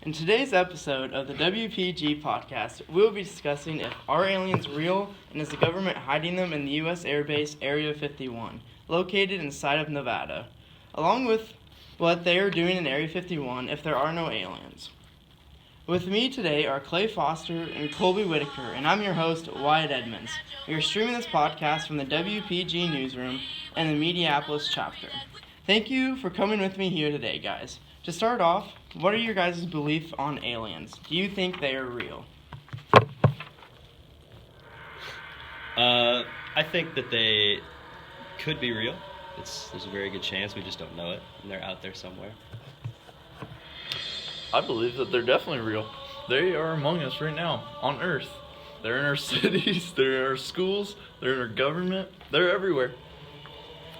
In today's episode of the WPG podcast, we'll be discussing if are aliens real and is the government hiding them in the U.S. Air Base Area 51, located inside of Nevada, along with what they are doing in Area 51 if there are no aliens. With me today are Clay Foster and Colby Whitaker, and I'm your host, Wyatt Edmonds. We are streaming this podcast from the WPG newsroom and the Minneapolis chapter. Thank you for coming with me here today, guys. To start off, what are your guys' beliefs on aliens? Do you think they are real? I think that they could be real. There's a very good chance we just don't know it, and they're out there somewhere. I believe that they're definitely real. They are among us right now, on Earth. They're in our cities, they're in our schools, they're in our government, they're everywhere.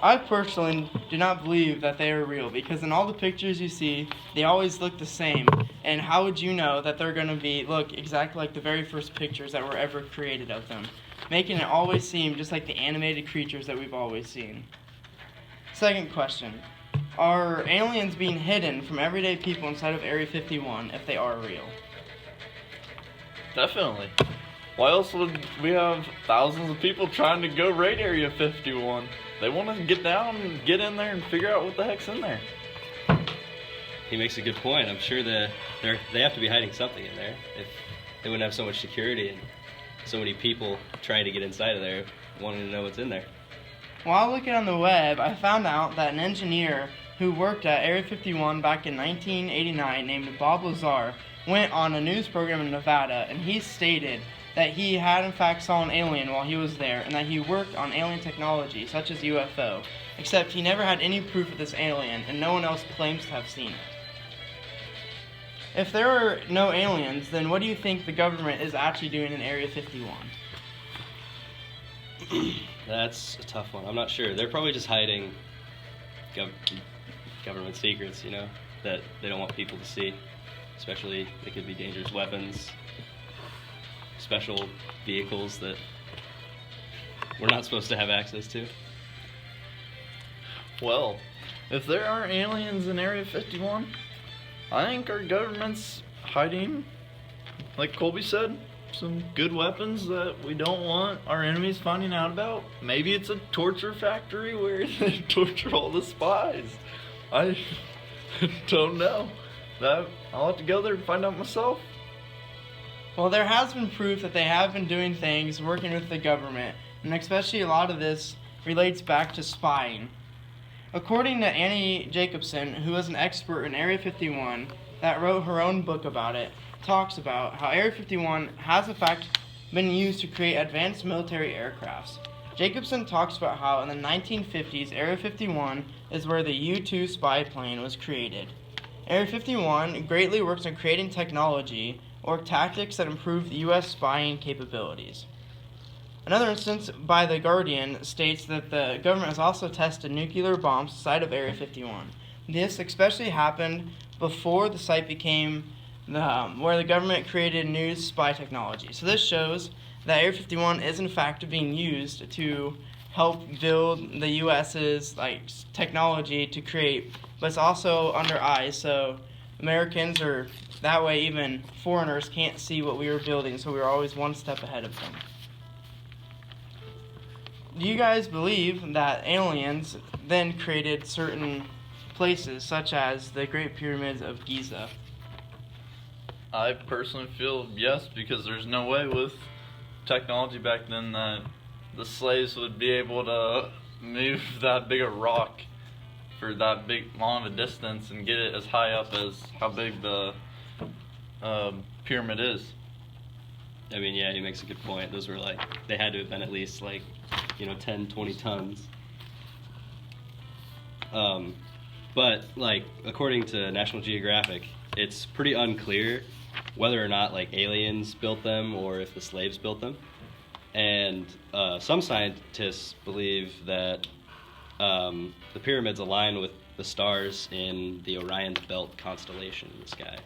I personally do not believe that they are real because in all the pictures you see, they always look the same. And how would you know that they're going to look exactly like the very first pictures that were ever created of them, making it always seem just like the animated creatures that we've always seen? Second question. Are aliens being hidden from everyday people inside of Area 51 if they are real? Definitely. Why else would we have thousands of people trying to go raid Area 51? They want to get down and get in there and figure out what the heck's in there. He makes a good point. I'm sure they have to be hiding something in there. If they wouldn't have so much security and so many people trying to get inside of there wanting to know what's in there. While looking on the web, I found out that an engineer who worked at Area 51 back in 1989 named Bob Lazar went on a news program in Nevada, and he stated that he had in fact saw an alien while he was there and that he worked on alien technology such as UFO, except he never had any proof of this alien and no one else claims to have seen it. If there are no aliens, then what do you think the government is actually doing in Area 51? That's a tough one. I'm not sure. They're probably just hiding government secrets, that they don't want people to see. Especially, they could be dangerous weapons, special vehicles that we're not supposed to have access to. Well, if there are aliens in Area 51, I think our government's hiding, like Colby said, some good weapons that we don't want our enemies finding out about. Maybe it's a torture factory where they torture all the spies. I don't know. I'll have to go there and find out myself. Well, there has been proof that they have been doing things working with the government, and especially a lot of this relates back to spying. According to Annie Jacobson, who is an expert in Area 51 that wrote her own book about it, talks about how Area 51 has in fact been used to create advanced military aircrafts. Jacobson talks about how in the 1950s, Area 51 is where the U-2 spy plane was created. Area 51 greatly works on creating technology or tactics that improve the U.S. spying capabilities. Another instance by The Guardian states that the government has also tested nuclear bombs inside of Area 51. This especially happened before the site became where the government created new spy technology. So this shows that Area 51 is in fact being used to help build the U.S.'s technology to create, but it's also under eyes, so Americans or that way even foreigners can't see what we were building, so we were always one step ahead of them. Do you guys believe that aliens then created certain places, such as the Great Pyramids of Giza? I personally feel yes, because there's no way with technology back then that the slaves would be able to move that big a rock for that long of a distance and get it as high up as how big the pyramid is. I mean, yeah, he makes a good point. Those were they had to have been at least 10, 20 tons. But according to National Geographic, it's pretty unclear whether or not aliens built them or if the slaves built them. And some scientists believe that the pyramids align with the stars in the Orion's Belt constellation in the sky.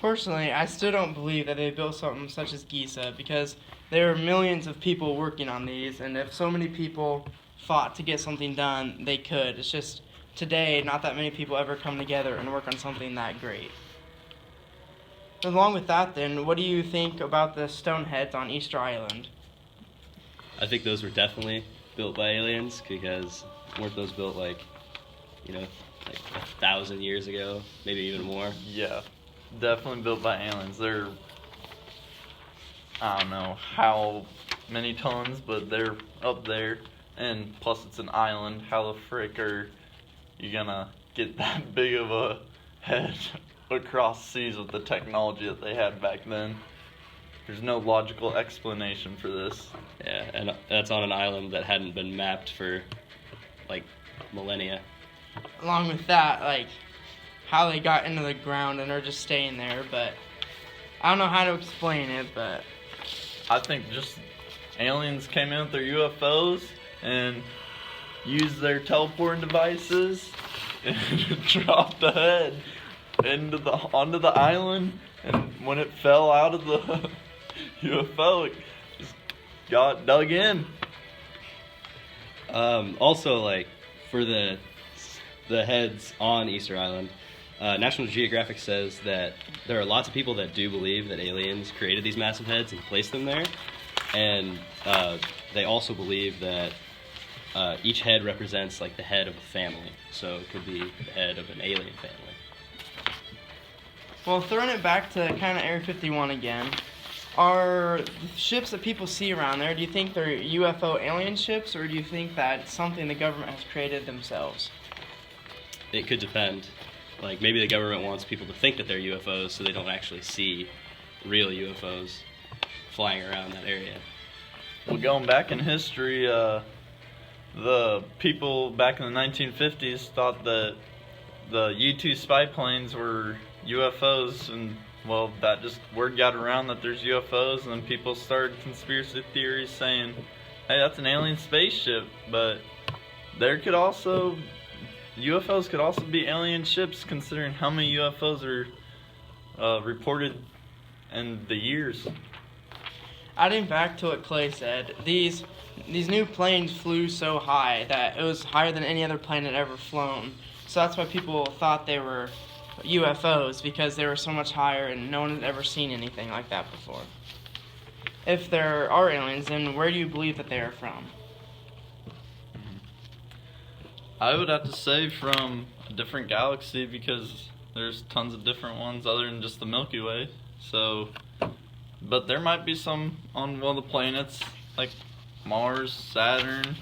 Personally, I still don't believe that they built something such as Giza because there are millions of people working on these, and if so many people fought to get something done, they could. It's just today, not that many people ever come together and work on something that great. along with that, then, what do you think about the stone heads on Easter Island? I think those were definitely built by aliens, because weren't those built like 1,000 years ago, maybe even more? Yeah, definitely built by aliens. They're, I don't know how many tons, but they're up there. And plus it's an island. How the frick are you gonna get that big of a head across seas with the technology that they had back then? There's no logical explanation for this. Yeah, and that's on an island that hadn't been mapped for like millennia. Along with that, like, how they got into the ground and are just staying there, but I don't know how to explain it, but I think just aliens came in with their UFOs and used their teleporting devices and dropped the head onto the island, and when it fell out of the UFO, it just got dug in. Also, like, for the heads on Easter Island, National Geographic says that there are lots of people that do believe that aliens created these massive heads and placed them there, and they also believe that each head represents like the head of a family, so it could be the head of an alien family. well, throwing it back to kind of Area 51 again, are the ships that people see around there, do you think they're UFO alien ships, or do you think that it's something the government has created themselves? It could depend. Like, maybe the government wants people to think that they're UFOs so they don't actually see real UFOs flying around that area. Well, going back in history, the people back in the 1950s thought that the U-2 spy planes were UFOs, and well, that just word got around that there's UFOs, and then people started conspiracy theories saying, hey, that's an alien spaceship, but UFOs could also be alien ships, considering how many UFOs are reported in the years. Adding back to what Clay said, these new planes flew so high that it was higher than any other plane had ever flown. So that's why people thought they were UFOs, because they were so much higher and no one had ever seen anything like that before. If there are aliens, then where do you believe that they are from? I would have to say from a different galaxy, because there's tons of different ones other than just the Milky Way. So, but there might be some on one of the planets, like Mars, Saturn.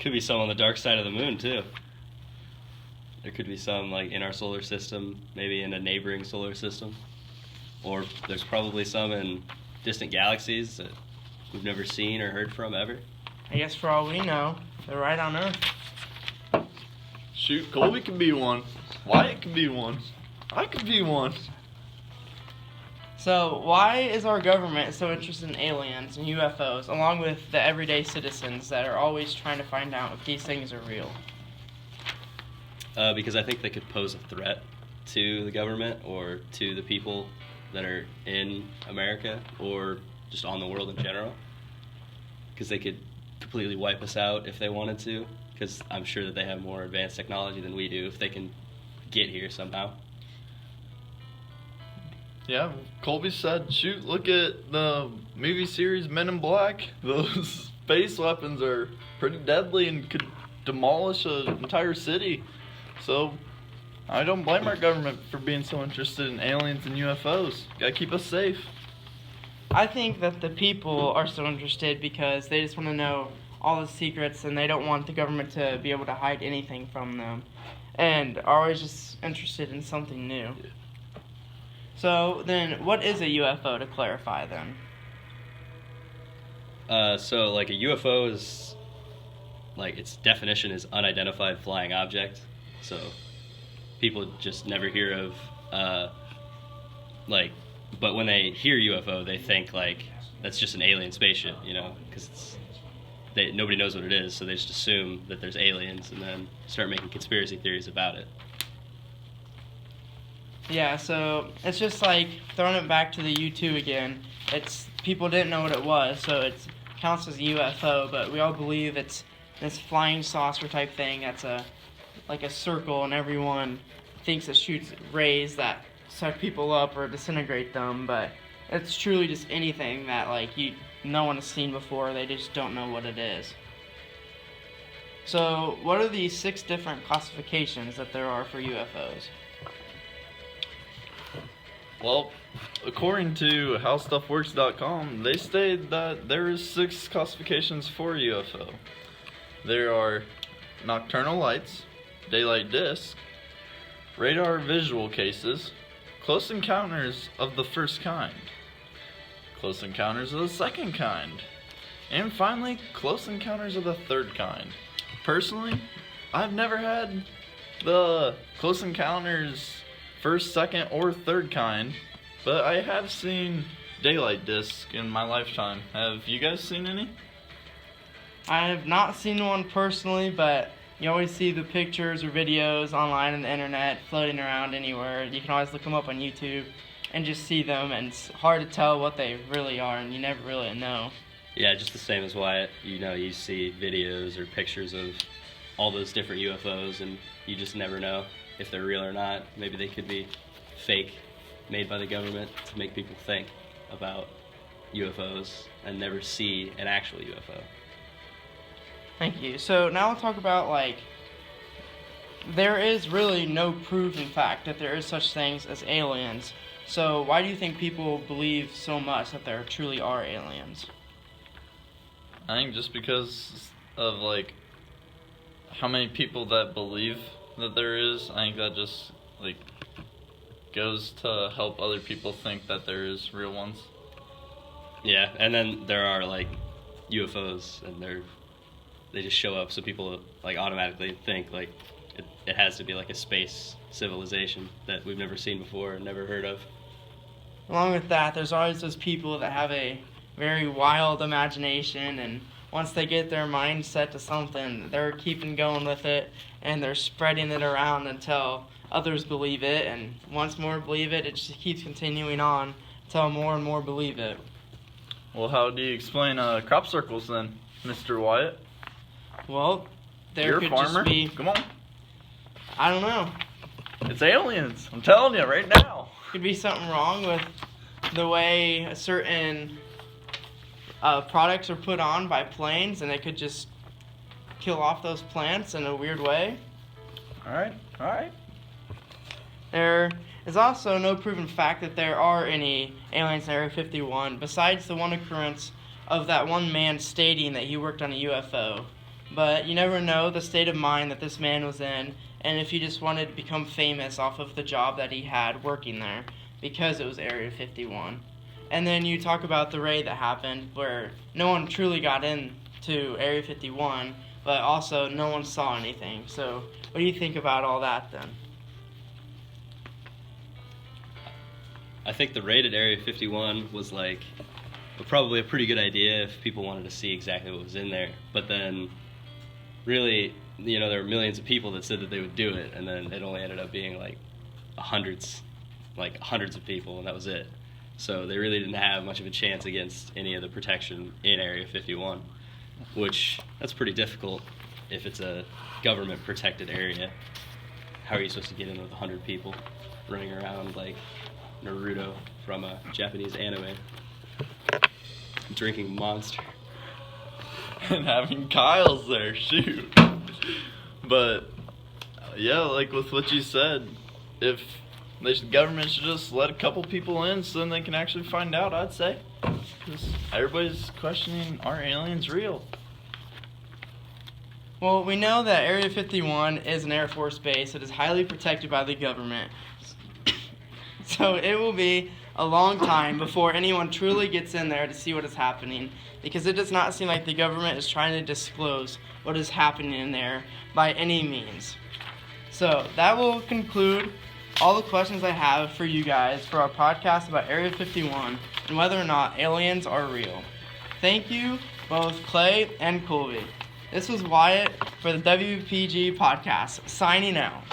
Could be some on the dark side of the moon too. There could be some like in our solar system, maybe in a neighboring solar system, or there's probably some in distant galaxies that we've never seen or heard from ever. I guess for all we know, they're right on Earth. Shoot, Colby could be one. Wyatt could be one. I could be one. So why is our government so interested in aliens and UFOs, along with the everyday citizens that are always trying to find out if these things are real? Because I think they could pose a threat to the government or to the people that are in America or just on the world in general. Because they could completely wipe us out if they wanted to. Because I'm sure that they have more advanced technology than we do if they can get here somehow. Yeah, Colby said, shoot, look at the movie series Men in Black. Those space weapons are pretty deadly and could demolish an entire city. So, I don't blame our government for being so interested in aliens and UFOs. Gotta keep us safe. I think that the people are so interested because they just want to know all the secrets and they don't want the government to be able to hide anything from them. And are always just interested in something new. So then, what is a UFO, to clarify then? So like a UFO is, like, its definition is unidentified flying object. So people just never hear of, but when they hear UFO, they think like that's just an alien spaceship, you know, because nobody knows what it is, so they just assume that there's aliens and then start making conspiracy theories about it. Yeah, so it's just like throwing it back to the U-2 again. It's people didn't know what it was, so it counts as a UFO, but we all believe it's this flying saucer type thing that's like a circle, and everyone thinks it shoots rays that suck people up or disintegrate them, but it's truly just anything that no one has seen before. They just don't know what it is. So, what are the 6 different classifications that there are for UFOs? Well, according to howstuffworks.com, they state that there is 6 classifications for UFO. There are nocturnal lights, daylight disc, radar visual cases, close encounters of the first kind, close encounters of the second kind, and finally, close encounters of the third kind. Personally, I've never had the close encounters first, second, or third kind, but I have seen daylight disc in my lifetime. Have you guys seen any? I have not seen one personally, but you always see the pictures or videos online on the internet floating around anywhere. You can always look them up on YouTube and just see them, and it's hard to tell what they really are, and you never really know. Yeah, just the same as Wyatt. You see videos or pictures of all those different UFOs, and you just never know if they're real or not. Maybe they could be fake, made by the government to make people think about UFOs and never see an actual UFO. Thank you. So now we'll talk about there is really no proof in fact that there is such things as aliens. So why do you think people believe so much that there truly are aliens? I think just because of how many people that believe that there is. I think that just goes to help other people think that there is real ones. Yeah, and then there are UFOs, and they just show up, so people automatically think it has to be a space civilization that we've never seen before and never heard of. Along with that, there's always those people that have a very wild imagination, and once they get their mind set to something, they're keeping going with it, and they're spreading it around until others believe it, and once more believe it, it just keeps continuing on until more and more believe it. Well, how do you explain crop circles then, Mr. Wyatt? Well, there You're could a farmer. just be... Come on. I don't know. It's aliens. I'm telling you right now. Could be something wrong with the way certain products are put on by planes, and it could just kill off those plants in a weird way. All right. There is also no proven fact that there are any aliens in Area 51, besides the one occurrence of that one man stating that he worked on a UFO. But you never know the state of mind that this man was in, and if he just wanted to become famous off of the job that he had working there, because it was Area 51. And then you talk about the raid that happened, where no one truly got into Area 51, but also no one saw anything. So what do you think about all that then? I think the raid at Area 51 was probably a pretty good idea if people wanted to see exactly what was in there. But then, really, there were millions of people that said that they would do it, and then it only ended up being hundreds of people, and that was it. So they really didn't have much of a chance against any of the protection in Area 51, which that's pretty difficult if it's a government protected area. How are you supposed to get in with 100 people running around like Naruto from a Japanese anime, drinking Monster? And having Kyle's there, shoot. But yeah, with what you said, if the government should just let a couple people in so then they can actually find out, I'd say. Because everybody's questioning, are aliens real? Well, we know that Area 51 is an Air Force base that is highly protected by the government. So it will be a long time before anyone truly gets in there to see what is happening, because it does not seem like the government is trying to disclose what is happening in there by any means. So that will conclude all the questions I have for you guys for our podcast about Area 51 and whether or not aliens are real. Thank you, both Clay and Colby. This was Wyatt for the WPG podcast, signing out.